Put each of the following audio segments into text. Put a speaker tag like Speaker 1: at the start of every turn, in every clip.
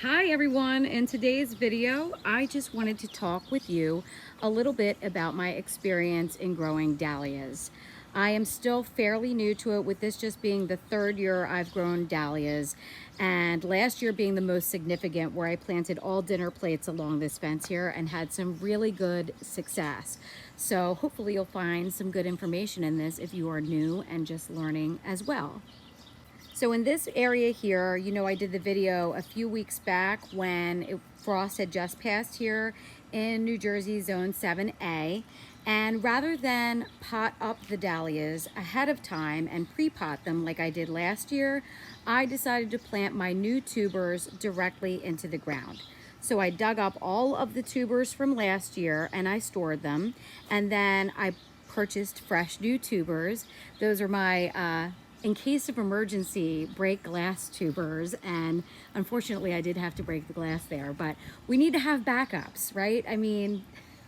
Speaker 1: Hi everyone, in today's video I just wanted to talk with you a little bit about my experience in growing dahlias. I am still fairly new to it, with this just being the third year I've grown dahlias, and last year being the most significant, where I planted all dinner plates along this fence here and had some really good success. So hopefully you'll find some good information in this if you are new and just learning as well. So in this area here, I did the video a few weeks back when frost had just passed here in New Jersey, Zone 7A. And rather than pot up the dahlias ahead of time and pre-pot them like I did last year, I decided to plant my new tubers directly into the ground. So I dug up all of the tubers from last year and I stored them. And then I purchased fresh new tubers. Those are my in case of emergency, break glass tubers, and unfortunately I did have to break the glass there, but we need to have backups, right? I mean,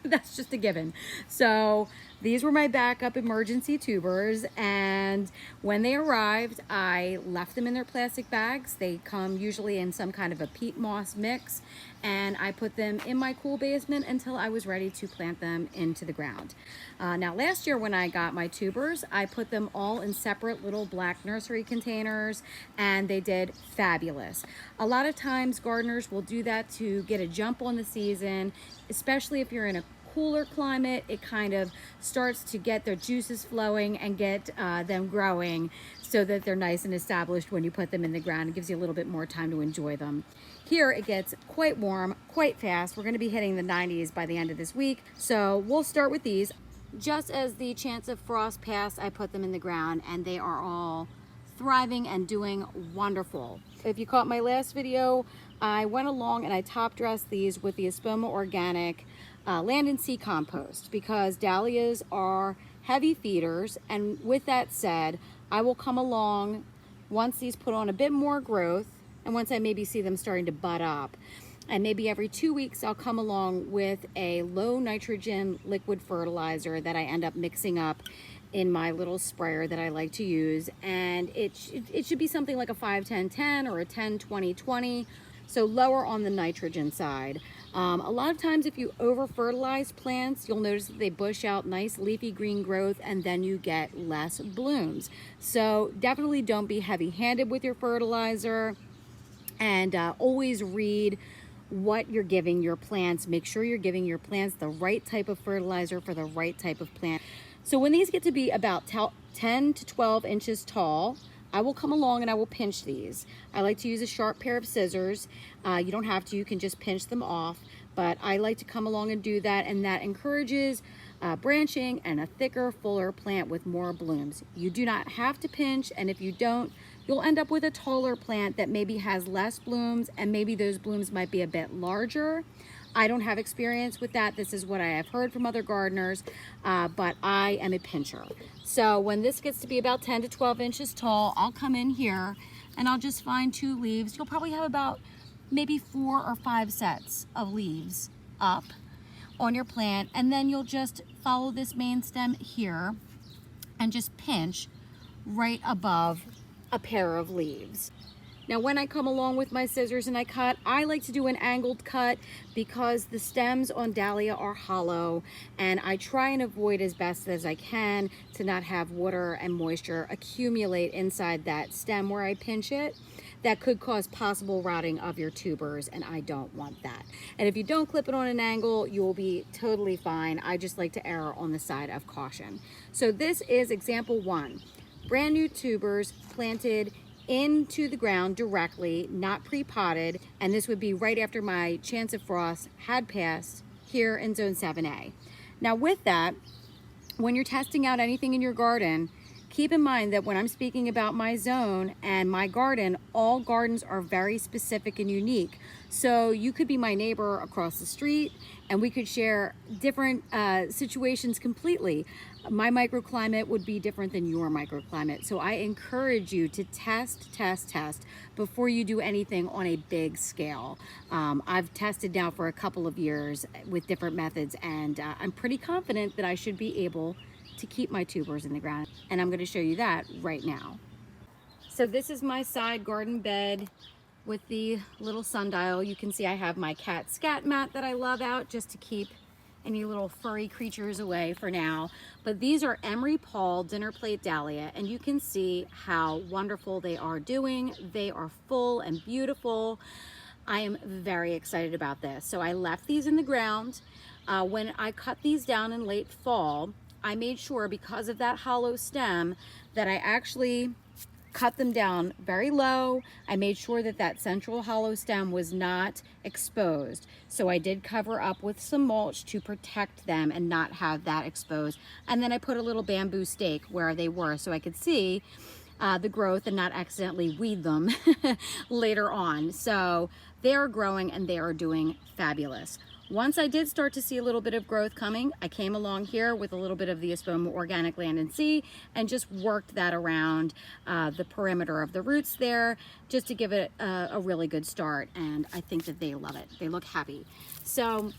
Speaker 1: that's just a given. So these were my backup emergency tubers, and when they arrived, I left them in their plastic bags. They come usually in some kind of a peat moss mix, and I put them in my cool basement until I was ready to plant them into the ground. Now last year when I got my tubers, I put them all in separate little black nursery containers, and they did fabulous. A lot of times gardeners will do that to get a jump on the season, especially if you're in a cooler climate. It kind of starts to get their juices flowing and get them growing so that they're nice and established when you put them in the ground. It gives you a little bit more time to enjoy them. Here it gets quite warm, quite fast. We're going to be hitting the 90s by the end of this week. So we'll start with these. Just as the chance of frost passed, I put them in the ground and they are all thriving and doing wonderful. If you caught my last video, I went along and I top dressed these with the Espoma Organic land and sea compost, because dahlias are heavy feeders. And with that said, I will come along once these put on a bit more growth and once I maybe see them starting to bud up, and maybe every 2 weeks I'll come along with a low nitrogen liquid fertilizer that I end up mixing up in my little sprayer that I like to use. And it should be something like a 5-10-10 or a 10-20-20, so lower on the nitrogen side. A lot of times if you over fertilize plants, you'll notice that they bush out nice leafy green growth and then you get less blooms. So definitely don't be heavy-handed with your fertilizer, and always read what you're giving your plants. Make sure you're giving your plants the right type of fertilizer for the right type of plant. So when these get to be about 10 to 12 inches tall, I will come along and I will pinch these. I like to use a sharp pair of scissors. You don't have to, you can just pinch them off, but I like to come along and do that, and that encourages branching and a thicker, fuller plant with more blooms. You do not have to pinch, and if you don't, you'll end up with a taller plant that maybe has less blooms, and maybe those blooms might be a bit larger. I don't have experience with that. This is what I have heard from other gardeners, but I am a pincher. So when this gets to be about 10 to 12 inches tall, I'll come in here and I'll just find 2 leaves. You'll probably have about maybe 4 or 5 sets of leaves up on your plant, and then you'll just follow this main stem here and just pinch right above a pair of leaves. Now when I come along with my scissors and I cut, I like to do an angled cut because the stems on dahlia are hollow, and I try and avoid as best as I can to not have water and moisture accumulate inside that stem where I pinch it. That could cause possible rotting of your tubers, and I don't want that. And if you don't clip it on an angle, you will be totally fine. I just like to err on the side of caution. So this is example 1. Brand new tubers planted into the ground directly, not pre-potted, and this would be right after my chance of frost had passed here in Zone 7A. Now with that, when you're testing out anything in your garden, keep in mind that when I'm speaking about my zone and my garden, all gardens are very specific and unique. So you could be my neighbor across the street and we could share different situations completely. My microclimate would be different than your microclimate. So I encourage you to test before you do anything on a big scale. I've tested now for a couple of years with different methods, and I'm pretty confident that I should be able to keep my tubers in the ground, and I'm going to show you that right now. So this is my side garden bed with the little sundial. You can see I have my cat scat mat that I love out just to keep any little furry creatures away for now. But these are Emery Paul dinner plate dahlia, and you can see how wonderful they are doing. They are full and beautiful. I am very excited about this. So I left these in the ground. When I cut these down in late fall, I made sure, because of that hollow stem, that I actually cut them down very low. I made sure that that central hollow stem was not exposed. So I did cover up with some mulch to protect them and not have that exposed. And then I put a little bamboo stake where they were so I could see the growth and not accidentally weed them later on. So they are growing and they are doing fabulous. Once I did start to see a little bit of growth coming, I came along here with a little bit of the Espoma Organic Land and Sea and just worked that around the perimeter of the roots there, just to give it a really good start. And I think that they love it. They look happy. So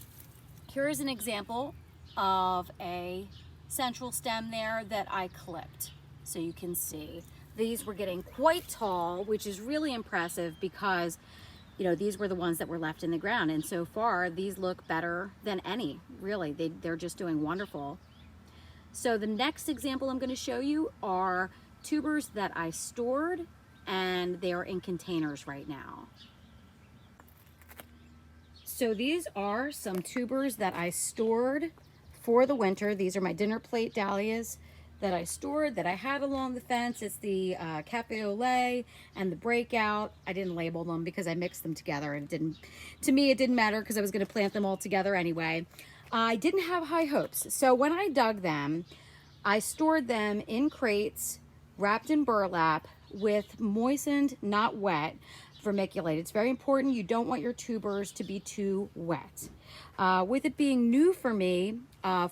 Speaker 1: here is an example of a central stem there that I clipped. So you can see these were getting quite tall, which is really impressive because, you know, these were the ones that were left in the ground, and so far these look better than any. Really, they're just doing wonderful. So the next example I'm going to show you are tubers that I stored, and they are in containers right now. So these are some tubers that I stored for the winter. These are my dinner plate dahlias that I stored, that I had along the fence. It's the Cafe au Lait and the Breakout. I didn't label them because I mixed them together, and to me it didn't matter because I was going to plant them all together anyway. I didn't have high hopes. So when I dug them, I stored them in crates wrapped in burlap with moistened, not wet, vermiculite. It's very important. You don't want your tubers to be too wet. With it being new for me,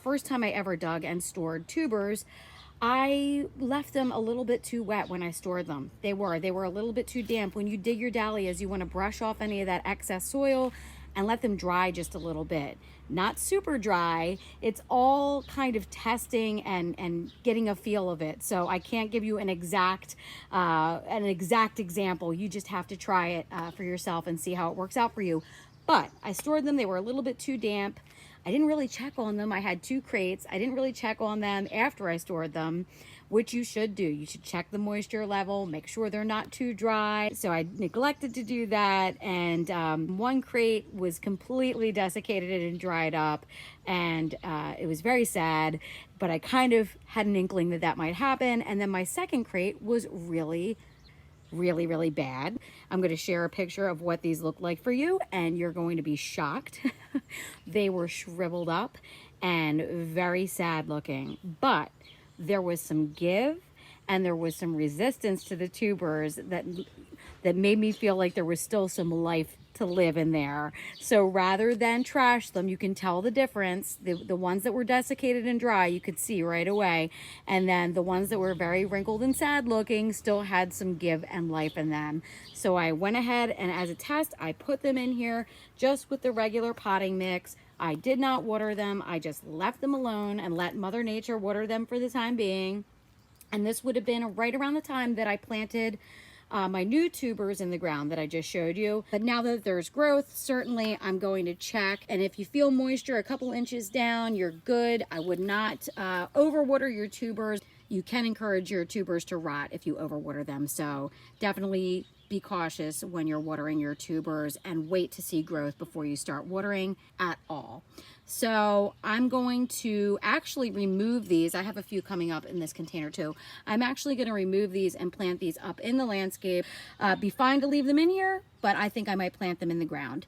Speaker 1: first time I ever dug and stored tubers, I left them a little bit too wet when I stored them. They were a little bit too damp. When you dig your dahlias, you want to brush off any of that excess soil and let them dry just a little bit. Not super dry. It's all kind of testing and getting a feel of it. So I can't give you an exact example. You just have to try it for yourself and see how it works out for you. But I stored them. They were a little bit too damp. I didn't really check on them. I had 2 crates. I didn't really check on them after I stored them, which you should do. You should check the moisture level, make sure they're not too dry. So I neglected to do that, and 1 crate was completely desiccated and dried up, and it was very sad, but I kind of had an inkling that that might happen. And then my 2nd crate was really bad. I'm going to share a picture of what these look like for you, and you're going to be shocked. They were shriveled up and very sad looking, but there was some give and there was some resistance to the tubers that made me feel like there was still some life to live in there. So rather than trash them, you can tell the difference. The ones that were desiccated and dry, you could see right away. And then the ones that were very wrinkled and sad looking still had some give and life in them. So I went ahead and, as a test, I put them in here just with the regular potting mix. I did not water them. I just left them alone and let Mother Nature water them for the time being. And this would have been right around the time that I planted my new tubers in the ground that I just showed you. But now that there's growth, certainly I'm going to check. And if you feel moisture a couple inches down, you're good. I would not overwater your tubers. You can encourage your tubers to rot if you overwater them. So definitely be cautious when you're watering your tubers and wait to see growth before you start watering at all. So I'm going to actually remove these. I have a few coming up in this container too. I'm actually going to remove these and plant these up in the landscape. Be fine to leave them in here, but I think I might plant them in the ground.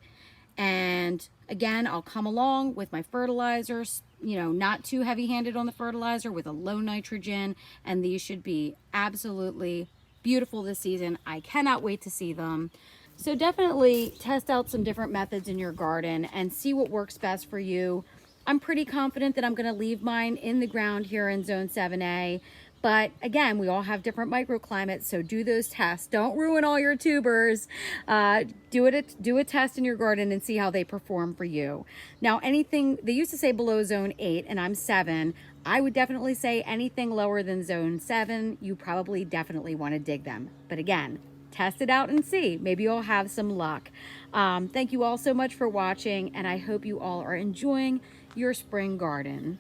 Speaker 1: And again, I'll come along with my fertilizers, you know, not too heavy-handed on the fertilizer, with a low nitrogen, and these should be absolutely beautiful this season. I cannot wait to see them. So definitely test out some different methods in your garden and see what works best for you. I'm pretty confident that I'm going to leave mine in the ground here in Zone 7A. But again, we all have different microclimates, so do those tests. Don't ruin all your tubers. Do a test in your garden and see how they perform for you. Now, anything, they used to say below Zone 8, and I'm 7. I would definitely say anything lower than Zone 7, you probably definitely want to dig them. But again, test it out and see. Maybe you'll have some luck. Thank you all so much for watching, and I hope you all are enjoying your spring garden.